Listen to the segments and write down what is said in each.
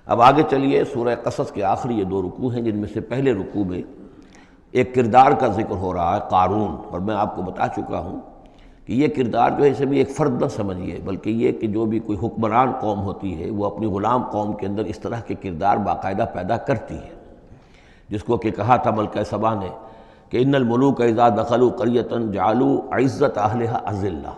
اب آگے چلیے، سورہ قصص کے آخری یہ 2 رکوع ہیں، جن میں سے پہلے رکوع میں ایک کردار کا ذکر ہو رہا ہے، قارون۔ اور میں آپ کو بتا چکا ہوں کہ یہ کردار جو ہے اسے بھی ایک فرد نہ سمجھیے، بلکہ یہ کہ جو بھی کوئی حکمران قوم ہوتی ہے وہ اپنی غلام قوم کے اندر اس طرح کے کردار باقاعدہ پیدا کرتی ہے، جس کو کہ کہا تھا ملکہ سبا نے کہ ان الملوک اذا دخلوا قریۃ جعلوا عزت اہلھا اذلہ،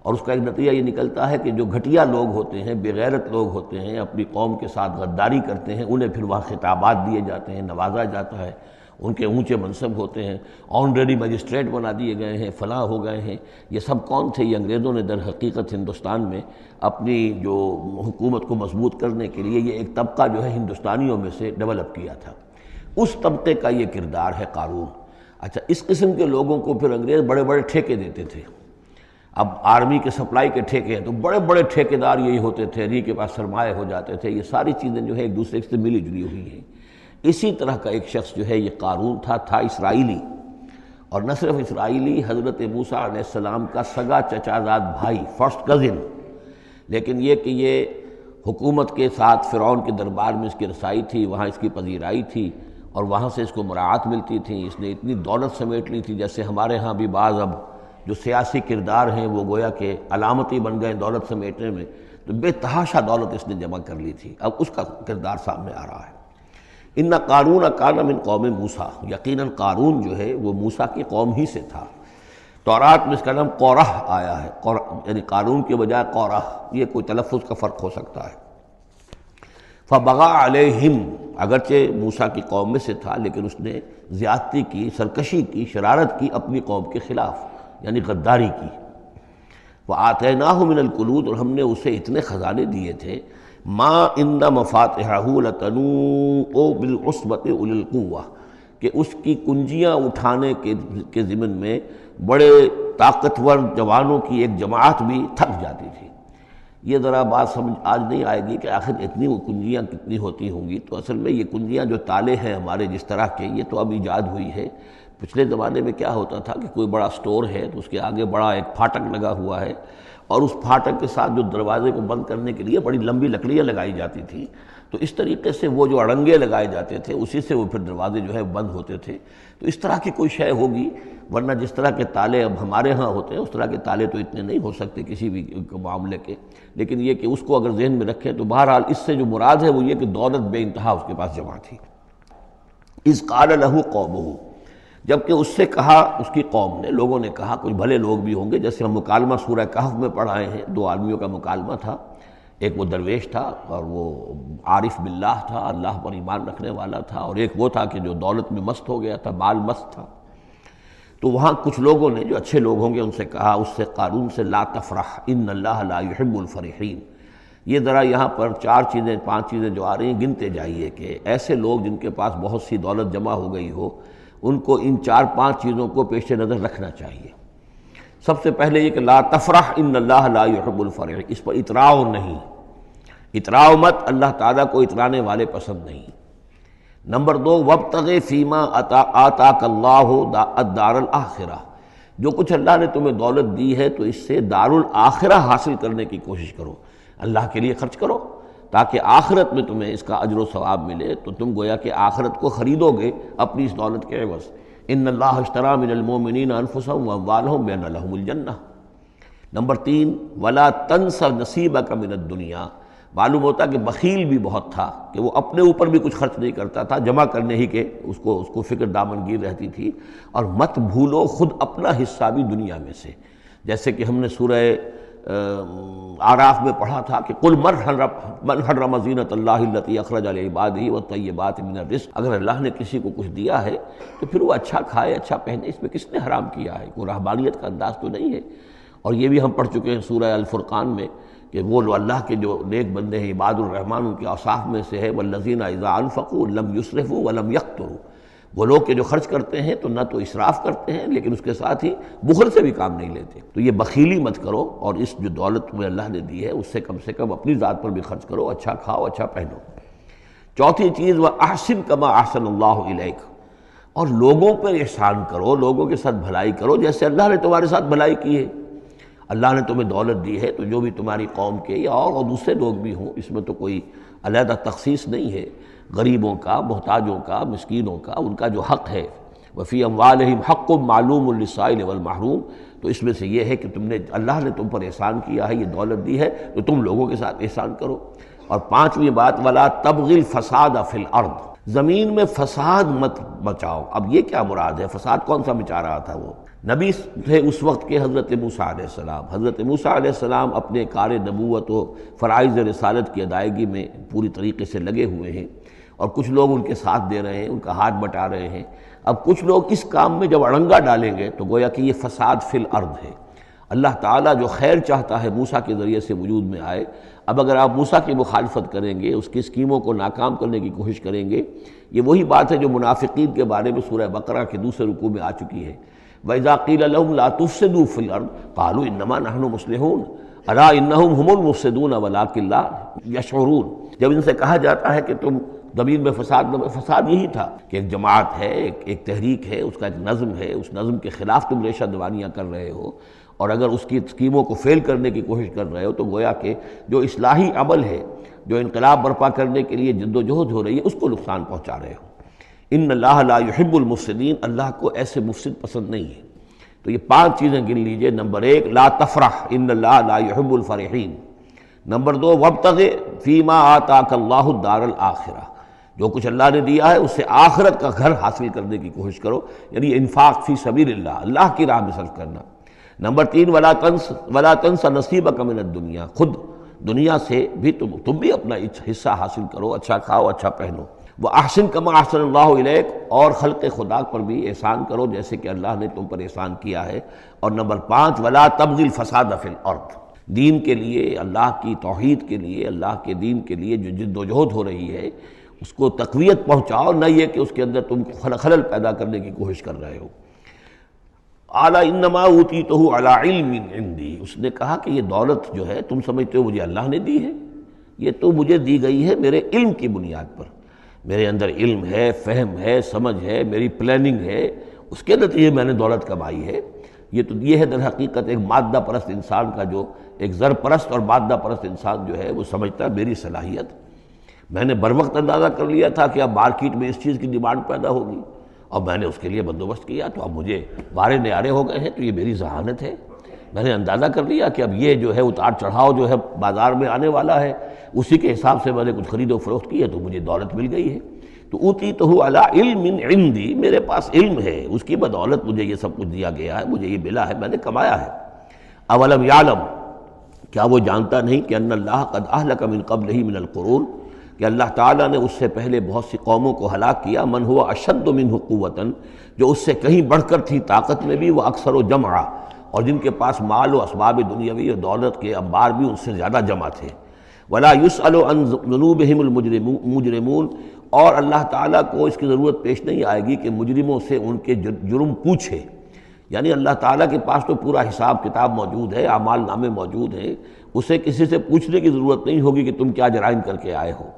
اور اس کا ایک نتیجہ یہ نکلتا ہے کہ جو گھٹیا لوگ ہوتے ہیں، بے غیرت لوگ ہوتے ہیں، اپنی قوم کے ساتھ غداری کرتے ہیں، انہیں پھر وہاں خطابات دیے جاتے ہیں، نوازا جاتا ہے، ان کے اونچے منصب ہوتے ہیں، آنریڈی مجسٹریٹ بنا دیے گئے ہیں، فلاں ہو گئے ہیں۔ یہ سب کون تھے؟ یہ انگریزوں نے در حقیقت ہندوستان میں اپنی جو حکومت کو مضبوط کرنے کے لیے یہ ایک طبقہ جو ہے ہندوستانیوں میں سے ڈیولپ کیا تھا، اس طبقے کا یہ کردار ہے قارون۔ اچھا، اس قسم کے لوگوں کو پھر انگریز بڑے بڑے ٹھیکے دیتے تھے۔ اب آرمی کے سپلائی کے ٹھیکے ہیں تو بڑے بڑے ٹھیکیدار یہی ہوتے تھے، انہی کے پاس سرمایہ ہو جاتے تھے۔ یہ ساری چیزیں جو ہے ایک دوسرے سے ملی جلی ہوئی ہیں۔ اسی طرح کا ایک شخص جو ہے یہ قارون تھا اسرائیلی، اور نہ صرف اسرائیلی، حضرت موسیٰ علیہ السلام کا سگا چچا زاد بھائی، فرسٹ کزن، لیکن یہ کہ یہ حکومت کے ساتھ فرعون کے دربار میں اس کی رسائی تھی، وہاں اس کی پذیرائی تھی، اور وہاں سے اس کو مراعات ملتی تھی۔ اس نے اتنی دولت سمیٹ لی تھی، جیسے ہمارے ہاں بھی بعض اب جو سیاسی کردار ہیں وہ گویا کہ علامتی بن گئے دولت سمیٹنے میں، تو بے تحاشا دولت اس نے جمع کر لی تھی۔ اب اس کا کردار سامنے آ رہا ہے۔ ان قارون کان من قوم موسیٰ، یقیناً قارون جو ہے وہ موسیٰ کی قوم ہی سے تھا۔ تورات میں اس کا نام قورہ آیا ہے، یعنی قارون کے بجائے قورہ، یہ کوئی تلفظ کا فرق ہو سکتا ہے۔ فبغى علیہم، اگرچہ موسیٰ کی قوم میں سے تھا لیکن اس نے زیادتی کی، سرکشی کی، شرارت کی اپنی قوم کے خلاف، یعنی غداری کی۔ وآتیناہ من الکنوز، اور ہم نے اسے اتنے خزانے دیے تھے، ما ان مفاتحہ لتنوء بالعصبۃ اولي القوہ، کہ اس کی کنجیاں اٹھانے کے ضمن میں بڑے طاقتور جوانوں کی ایک جماعت بھی تھک جاتی تھی۔ یہ ذرا بات سمجھ آج نہیں آئے گی کہ آخر اتنی کنجیاں کتنی ہوتی ہوں گی، تو اصل میں یہ کنجیاں جو تالے ہیں ہمارے جس طرح کے، یہ تو اب ایجاد ہوئی ہے۔ پچھلے زمانے میں کیا ہوتا تھا کہ کوئی بڑا سٹور ہے تو اس کے آگے بڑا ایک پھاٹک لگا ہوا ہے، اور اس پھاٹک کے ساتھ جو دروازے کو بند کرنے کے لیے بڑی لمبی لکڑیاں لگائی جاتی تھیں، تو اس طریقے سے وہ جو اڑنگے لگائے جاتے تھے اسی سے وہ پھر دروازے جو ہے بند ہوتے تھے۔ تو اس طرح کی کوئی شے ہوگی، ورنہ جس طرح کے تالے اب ہمارے ہاں ہوتے ہیں اس طرح کے تالے تو اتنے نہیں ہو سکتے کسی بھی معاملے کے، لیکن یہ کہ اس کو اگر ذہن میں رکھیں تو بہرحال اس سے جو مراد ہے وہ یہ کہ دولت بے انتہا اس کے پاس جمع تھی۔ اذ قال له قومه، جبکہ اس سے کہا اس کی قوم نے، لوگوں نے کہا، کچھ بھلے لوگ بھی ہوں گے، جیسے ہم مکالمہ سورہ کہف میں پڑھ آئے ہیں، 2 آدمیوں کا مکالمہ تھا، ایک وہ درویش تھا اور وہ عارف باللہ تھا، اللہ پر ایمان رکھنے والا تھا، اور ایک وہ تھا کہ جو دولت میں مست ہو گیا تھا، مال مست تھا۔ تو وہاں کچھ لوگوں نے جو اچھے لوگ ہوں گے ان سے کہا، اس سے قارون سے، لا تفرح ان اللہ لا يحب الفرحین۔ یہ ذرا یہاں پر 4 چیزیں 5 چیزیں جو آ رہی ہیں گنتے جائیے کہ ایسے لوگ جن کے پاس بہت سی دولت جمع ہو گئی ہو، ان کو ان 4-5 چیزوں کو پیش نظر رکھنا چاہیے۔ سب سے پہلے یہ کہ لا تفرح ان اللہ لا يحب الفرح، اس پر اتراؤ نہیں، اتراؤ مت، اللہ تعالیٰ کو اترانے والے پسند نہیں۔ نمبر 2، وابتغ فیما آتاک اللہ الدار الآخرہ، جو کچھ اللہ نے تمہیں دولت دی ہے تو اس سے دار الآخرہ حاصل کرنے کی کوشش کرو، اللہ کے لیے خرچ کرو تاکہ آخرت میں تمہیں اس کا اجر و ثواب ملے، تو تم گویا کہ آخرت کو خریدو گے اپنی اس دولت کے عوض۔ ان اللہ اشتری من المؤمنین انفسهم واموالهم بان لهم الجنہ۔ نمبر 3، ولا تنس نصیبک من الدنیا، معلوم ہوتا کہ بخیل بھی بہت تھا کہ وہ اپنے اوپر بھی کچھ خرچ نہیں کرتا تھا، جمع کرنے ہی کے اس کو فکر دامنگیر رہتی تھی۔ اور مت بھولو خود اپنا حصہ بھی دنیا میں سے، جیسے کہ ہم نے سورہ اعراف میں پڑھا تھا کہ قل من حرم زینۃ اللہ التی اخرج لعبادہ والطیبات من الرزق، اگر اللہ نے کسی کو کچھ دیا ہے تو پھر وہ اچھا کھائے، اچھا پہنے، اس میں کس نے حرام کیا ہے؟ کوئی رہبانیت کا انداز تو نہیں ہے۔ اور یہ بھی ہم پڑھ چکے ہیں سورہ الفرقان میں کہ وہ اللہ کے جو نیک بندے ہیں عباد الرحمن، ان کے اوصاف میں سے ہے والذین اذا انفقوا لم یسرفوا ولم یقتروا، وہ لوگ کہ جو خرچ کرتے ہیں تو نہ تو اسراف کرتے ہیں لیکن اس کے ساتھ ہی بخل سے بھی کام نہیں لیتے۔ تو یہ بخیلی مت کرو، اور اس جو دولت تمہیں اللہ نے دی ہے اس سے کم اپنی ذات پر بھی خرچ کرو، اچھا کھاؤ، اچھا پہنو۔ چوتھی چیز، وَأَحْسِن كَمَا أَحْسَنَ اللَّهُ إِلَيْكَ، اور لوگوں پر احسان کرو، لوگوں کے ساتھ بھلائی کرو جیسے اللہ نے تمہارے ساتھ بھلائی کی ہے۔ اللہ نے تمہیں دولت دی ہے تو جو بھی تمہاری قوم کے یا اور دوسرے لوگ بھی ہوں، اس میں تو کوئی علیحدہ تخصیص نہیں ہے، غریبوں کا، محتاجوں کا، مسکینوں کا، ان کا جو حق ہے، وفی اموالہم حق معلوم للسائل والمحروم، تو اس میں سے یہ ہے کہ اللہ نے تم پر احسان کیا ہے، یہ دولت دی ہے تو تم لوگوں کے ساتھ احسان کرو۔ اور پانچویں بات، ولا تبغی الفساد فی الارض، زمین میں فساد مت مچاؤ۔ اب یہ کیا مراد ہے؟ فساد کون سا مچا رہا تھا؟ وہ نبی تھے اس وقت کے حضرت موسیٰ علیہ السلام۔ حضرت موسیٰ علیہ السلام اپنے کار نبوت و فرائض رسالت کی ادائیگی میں پوری طریقے سے لگے ہوئے ہیں، اور کچھ لوگ ان کے ساتھ دے رہے ہیں، ان کا ہاتھ بٹا رہے ہیں۔ اب کچھ لوگ اس کام میں جب اڑنگا ڈالیں گے تو گویا کہ یہ فساد فی الارض ہے۔ اللہ تعالیٰ جو خیر چاہتا ہے موسیٰ کے ذریعے سے وجود میں آئے، اب اگر آپ موسیٰ کی مخالفت کریں گے، اس کی اسکیموں کو ناکام کرنے کی کوشش کریں گے، یہ وہی بات ہے جو منافقین کے بارے میں سورہ بقرہ کے دوسرے رکوع میں آ چکی ہے۔ وَإِذَا قِيلَ لَهُمْ لَا تُفْسِدُوا فِي الْأَرْضِ قَالُوا إِنَّمَا نَحْنُ مُصْلِحُونَ أَلَا إِنَّهُمْ هُمُ الْمُفْسِدُونَ وَلَٰكِن لَا يَشْعُرُونَ۔ جب ان سے کہا جاتا ہے کہ تم زمین میں فساد یہی تھا کہ ایک جماعت ہے، ایک تحریک ہے، اس کا ایک نظم ہے، اس نظم کے خلاف تم ریشہ دوانیاں کر رہے ہو، اور اگر اس کی اسکیموں کو فیل کرنے کی کوشش کر رہے ہو تو گویا کہ جو اصلاحی عمل ہے، جو انقلاب برپا کرنے کے لیے جد و جہد ہو رہی ہے، اس کو نقصان پہنچا رہے ہو۔ ان اللہ لا يحب المفسدین، اللہ کو ایسے مفسد پسند نہیں ہے۔ تو یہ 5 چیزیں گن لیجئے۔ نمبر 1، لا تفرح ان اللہ لا يحب الفرحین۔ نمبر 2، وابتغ فیما آتاک اللہ الدار الآخرہ، جو کچھ اللہ نے دیا ہے اس سے آخرت کا گھر حاصل کرنے کی کوشش کرو، یعنی انفاق فی سبیل اللہ، اللہ کی راہ میں صرف کرنا۔ نمبر 3، ولا تنس نصیبک من الدنیا، خود دنیا سے بھی تم بھی اپنا حصہ حاصل کرو، اچھا کھاؤ، اچھا پہنو۔ وَأَحْسِن كَمَا أَحْسَنَ اللَّهُ إِلَيْكَ، اور خلق خدا پر بھی احسان کرو جیسے کہ اللہ نے تم پر احسان کیا ہے۔ اور نمبر 5، وَلَا تَبْغِ الْفَسَادَ فِي الْأَرْضِ، دین کے لیے، اللہ کی توحید کے لیے، اللہ کے دین کے لیے جو جد و جہد ہو رہی ہے اس کو تقویت پہنچاؤ، نہ یہ کہ اس کے اندر تم خلل پیدا کرنے کی کوشش کر رہے ہو۔ اعلیٰ انما اوتیتہ علی علم عندی، اس نے کہا کہ یہ دولت جو ہے تم سمجھتے ہو مجھے اللہ نے دی ہے، یہ تو مجھے دی گئی ہے میرے علم کی بنیاد پر، میرے اندر علم ہے، فہم ہے، سمجھ ہے، میری پلاننگ ہے، اس کے نتیجے میں نے دولت کمائی ہے۔ یہ ہے در حقیقت ایک مادہ پرست انسان کا، جو ایک زر پرست اور مادہ پرست انسان جو ہے وہ سمجھتا ہے میری صلاحیت، میں نے بر وقت اندازہ کر لیا تھا کہ اب مارکیٹ میں اس چیز کی ڈیمانڈ پیدا ہوگی اور میں نے اس کے لیے بندوبست کیا، تو اب مجھے بارے نیارے ہو گئے ہیں، تو یہ میری ذہانت ہے، میں نے اندازہ کر لیا کہ اب یہ جو ہے اتار چڑھاؤ جو ہے بازار میں آنے والا ہے، اسی کے حساب سے میں نے کچھ خرید و فروخت کی ہے تو مجھے دولت مل گئی ہے۔ تو اوتیتہ علی علم عندی، میرے پاس علم ہے، اس کی بدولت مجھے یہ سب کچھ دیا گیا ہے، مجھے یہ ملا ہے، میں نے کمایا ہے۔ اولم یعلم، کیا وہ جانتا نہیں کہ ان اللہ قد اہلک من قبلہ من القرون، کہ اللہ تعالیٰ نے اس سے پہلے بہت سی قوموں کو ہلاک کیا، من ہوا اشد منہ قوتاً، جو اس سے کہیں بڑھ کر تھی طاقت میں بھی، وہ اکثر و جمعا، اور جن کے پاس مال و اسباب دنیاوی اور دولت کے انبار بھی ان سے زیادہ جمع تھے۔ ولا یسأل عن ذنوبہم المجرمون، اور اللہ تعالیٰ کو اس کی ضرورت پیش نہیں آئے گی کہ مجرموں سے ان کے جرم پوچھے، یعنی اللہ تعالیٰ کے پاس تو پورا حساب کتاب موجود ہے، اعمال نامے موجود ہیں، اسے کسی سے پوچھنے کی ضرورت نہیں ہوگی کہ تم کیا جرائم کر کے آئے ہو۔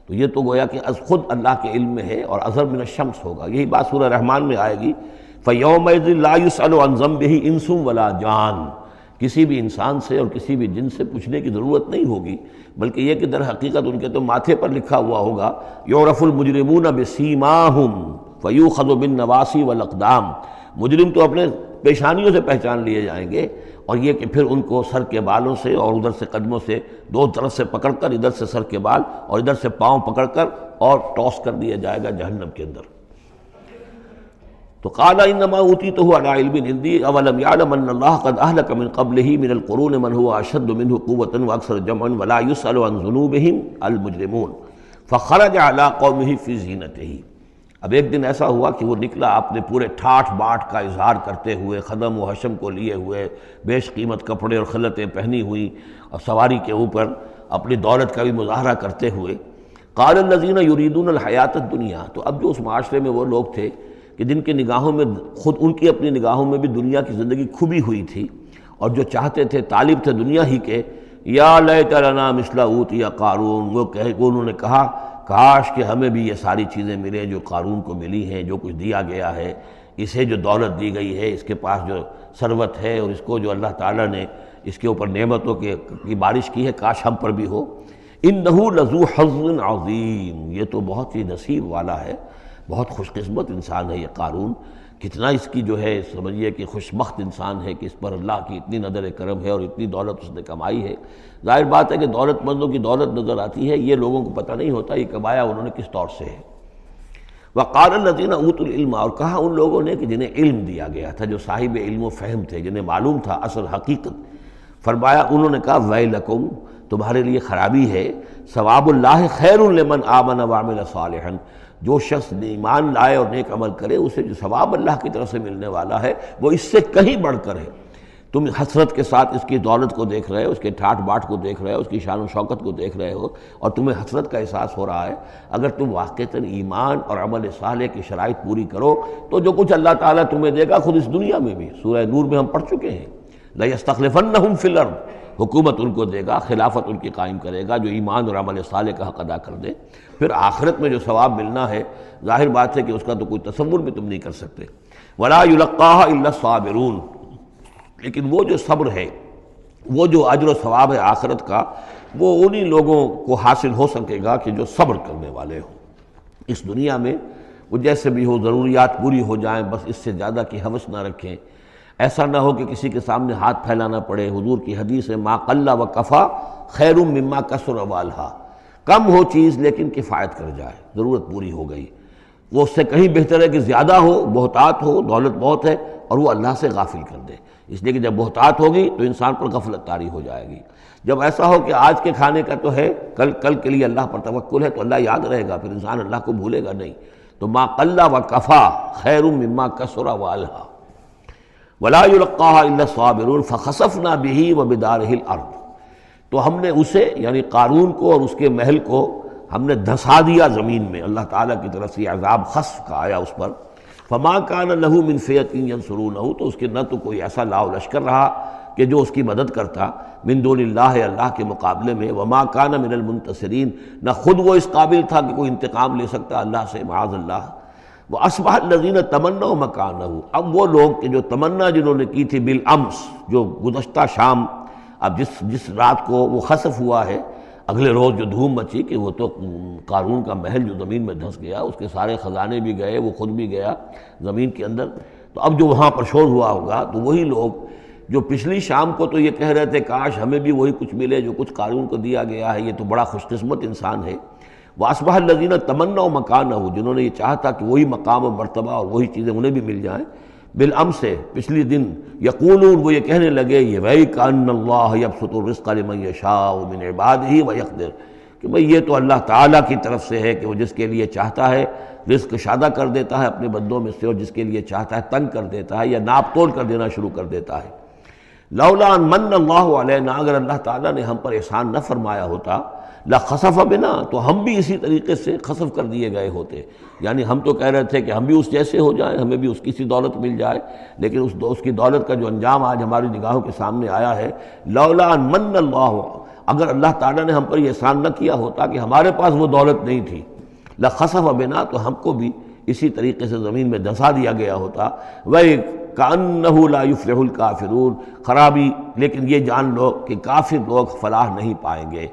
تو یہ تو گویا کہ از خود اللہ کے علم میں ہے، اور اظہر من الشمس ہوگا، یہی بات سورہ رحمان میں آئے گی، فَيَوْمَئِذٍ لَا يُسْأَلُ عَنْ ذَنبِهِ انس ولا جان، کسی بھی انسان سے اور کسی بھی جن سے پوچھنے کی ضرورت نہیں ہوگی، بلکہ یہ کہ در حقیقت ان کے تو ماتھے پر لکھا ہوا ہوگا، یعرف المجرمون بسیماہم فیؤخذ بالنواصی والاقدام، مجرم تو اپنے پیشانیوں سے پہچان لیے جائیں گے، اور یہ کہ پھر ان کو سر کے بالوں سے اور ادھر سے قدموں سے، دو طرف سے پکڑ کر، ادھر سے سر کے بال اور ادھر سے پاؤں پکڑ کر اور ٹاس کر دیا جائے گا جہنم کے اندر۔ تو قال انما اوتیتہ علی علم عندی اولم یعلم ان اللہ قد اہلک من قبلہ من القرون من هو اشد منہ قوۃ واکثر جمعا ولا یسأل عن ذنوبہم المجرمون فخرج علی قومہ فی زینتہ۔ اب ایک دن ایسا ہوا کہ وہ نکلا اپنے پورے ٹھاٹھ باٹھ کا اظہار کرتے ہوئے، خدم و حشم کو لیے ہوئے، بیش قیمت کپڑے اور خلعتیں پہنی ہوئی، اور سواری کے اوپر اپنی دولت کا بھی مظاہرہ کرتے ہوئے۔ قال الذین یریدون الحیاۃ الدنیا، تو اب جو اس معاشرے میں وہ لوگ تھے کہ جن کی نگاہوں میں، خود ان کی اپنی نگاہوں میں بھی دنیا کی زندگی کھبی ہوئی تھی، اور جو چاہتے تھے، طالب تھے دنیا ہی کے، یا لیت لنا مثل اوتی قارون، وہ انہوں نے کہا کاش کہ ہمیں بھی یہ ساری چیزیں ملیں جو قارون کو ملی ہیں، جو کچھ دیا گیا ہے، اسے جو دولت دی گئی ہے، اس کے پاس جو ثروت ہے، اور اس کو جو اللہ تعالیٰ نے اس کے اوپر نعمتوں کی بارش کی ہے، کاش ہم پر بھی ہو۔ انہ لذو حظ عظیم، یہ تو بہت ہی نصیب والا ہے، بہت خوش قسمت انسان ہے یہ قارون، کتنا اس کی جو ہے سمجھیے کہ خوش بخت انسان ہے کہ اس پر اللہ کی اتنی نظر کرم ہے اور اتنی دولت اس نے کمائی ہے۔ ظاہر بات ہے کہ دولت مندوں کی دولت نظر آتی ہے، یہ لوگوں کو پتہ نہیں ہوتا یہ کمایا انہوں نے کس طور سے ہے۔ وقال الذین اوتوا العلم، اور کہا ان لوگوں نے کہ جنہیں علم دیا گیا تھا، جو صاحب علم و فہم تھے، جنہیں معلوم تھا اصل حقیقت، فرمایا انہوں نے کہا ویلکم، تمہارے لیے خرابی ہے، ثواب اللہ خیر لمن آمن وعمل صالحا، جو شخص ایمان لائے اور نیک عمل کرے اسے جو ثواب اللہ کی طرف سے ملنے والا ہے وہ اس سے کہیں بڑھ کر ہے۔ تم حسرت کے ساتھ اس کی دولت کو دیکھ رہے ہو، اس کے ٹھاٹ باٹ کو دیکھ رہے ہو، اس کی شان و شوکت کو دیکھ رہے ہو اور تمہیں حسرت کا احساس ہو رہا ہے، اگر تم واقعتاً ایمان اور عمل صالح کی شرائط پوری کرو تو جو کچھ اللہ تعالیٰ تمہیں دے گا خود اس دنیا میں بھی، سورہ نور میں ہم پڑھ چکے ہیں، لَيَسْتَخْلِفَنَّهُمْ فِي الْأَرْضِ، حکومت ان کو دے گا، خلافت ان کی قائم کرے گا جو ایمان اور عمل صالح کا حق ادا کر دے۔ پھر آخرت میں جو ثواب ملنا ہے ظاہر بات ہے کہ اس کا تو کوئی تصور بھی تم نہیں کر سکتے۔ وَلَا يُلَقَّاهَا إِلَّا الصَّابِرُونَ، لیکن وہ جو صبر ہے، وہ جو اجر و ثواب ہے آخرت کا، وہ انہی لوگوں کو حاصل ہو سکے گا کہ جو صبر کرنے والے ہوں۔ اس دنیا میں وہ جیسے بھی ہو ضروریات پوری ہو جائیں، بس اس سے زیادہ کی ہوس نہ رکھیں، ایسا نہ ہو کہ کسی کے سامنے ہاتھ پھیلانا پڑے۔ حضور کی حدیث ہے ما قل و کفا خیر مما کثر والہا، کم ہو چیز لیکن کفایت کر جائے، ضرورت پوری ہو گئی، وہ اس سے کہیں بہتر ہے کہ زیادہ ہو، بہتات ہو، دولت بہت ہے اور وہ اللہ سے غافل کر دے، اس لیے کہ جب بہتات ہوگی تو انسان پر غفلت طاری ہو جائے گی۔ جب ایسا ہو کہ آج کے کھانے کا تو ہے، کل کے لیے اللہ پر توکل ہے تو اللہ یاد رہے گا، پھر انسان اللہ کو بھولے گا نہیں۔ تو ما قل و کفا خیر مما کثر والہا ولا یلقاها الا الصابرون فخسفنا به وبداره الارض، تو ہم نے اسے یعنی قارون کو اور اس کے محل کو ہم نے دھسا دیا زمین میں، اللہ تعالیٰ کی طرف سے عذاب خسف کا آیا اس پر۔ فما کان له من فئة ینصرونه، تو اس کے نہ تو کوئی ایسا لاؤ لشکر رہا کہ جو اس کی مدد کرتا من دون اللہ، اللہ کے مقابلے میں، وما کان من المنتصرین، نہ خود وہ اس قابل تھا کہ کوئی انتقام لے سکتا اللہ سے، معاذ اللہ۔ وَأَصْبَحَ الَّذِينَ تَمَنَّوْا مَكَانَهُ، اب وہ لوگ کہ جو تمنا جنہوں نے کی تھی بالامس، جو گزشتہ شام، اب جس رات کو وہ خسف ہوا ہے، اگلے روز جو دھوم مچی کہ وہ تو قارون کا محل جو زمین میں دھس گیا، اس کے سارے خزانے بھی گئے، وہ خود بھی گیا زمین کے اندر، تو اب جو وہاں پر شور ہوا ہوگا تو وہی لوگ جو پچھلی شام کو تو یہ کہہ رہے تھے کاش ہمیں بھی وہی کچھ ملے جو کچھ قارون کو دیا گیا ہے، یہ تو بڑا خوش قسمت انسان ہے۔ وَأَصْبَحَ الَّذِينَ تَمَنَّوْا مَكَانَهُ، جنہوں نے یہ چاہتا کہ وہی مقام و مرتبہ اور وہی چیزیں انہیں بھی مل جائیں، بالامس سے پچھلی دن، یقولون، وہ یہ کہنے لگے، یہ وَيْكَ أَنَّ اللَّهَ يَبْسُطُ الرِّزْقَ لِمَن يَشَاءُ مِنْ عِبَادِهِ وَيَقْدِرُ، کہ بھئی یہ تو اللہ تعالیٰ کی طرف سے ہے کہ وہ جس کے لیے چاہتا ہے رزق شادہ کر دیتا ہے اپنے بندوں میں سے، اور جس کے لیے چاہتا ہے تنگ کر دیتا ہے یا ناپ تول کر دینا شروع کر دیتا ہے۔ لولا ان من اللہ علینا، اگر اللہ تعالیٰ نے ہم پر احسان نہ فرمایا ہوتا، لخسف بنا، تو ہم بھی اسی طریقے سے خسف کر دیے گئے ہوتے، یعنی ہم تو کہہ رہے تھے کہ ہم بھی اس جیسے ہو جائیں، ہمیں بھی اس کی سی دولت مل جائے، لیکن اس کی دولت کا جو انجام آج ہماری نگاہوں کے سامنے آیا ہے، لولا ان من اللہ، اگر اللہ تعالیٰ نے ہم پر یہ احسان نہ کیا ہوتا کہ ہمارے پاس وہ دولت نہیں تھی، لخسف بنا، تو ہم کو بھی اسی طریقے سے زمین میں دھسا دیا گیا ہوتا۔ وَكَأَنَّهُ لَا يُفْلِحُ الْكَافِرُونَ، خرابی، لیکن یہ جان لو کہ کافر لوگ فلاح نہیں پائیں گے۔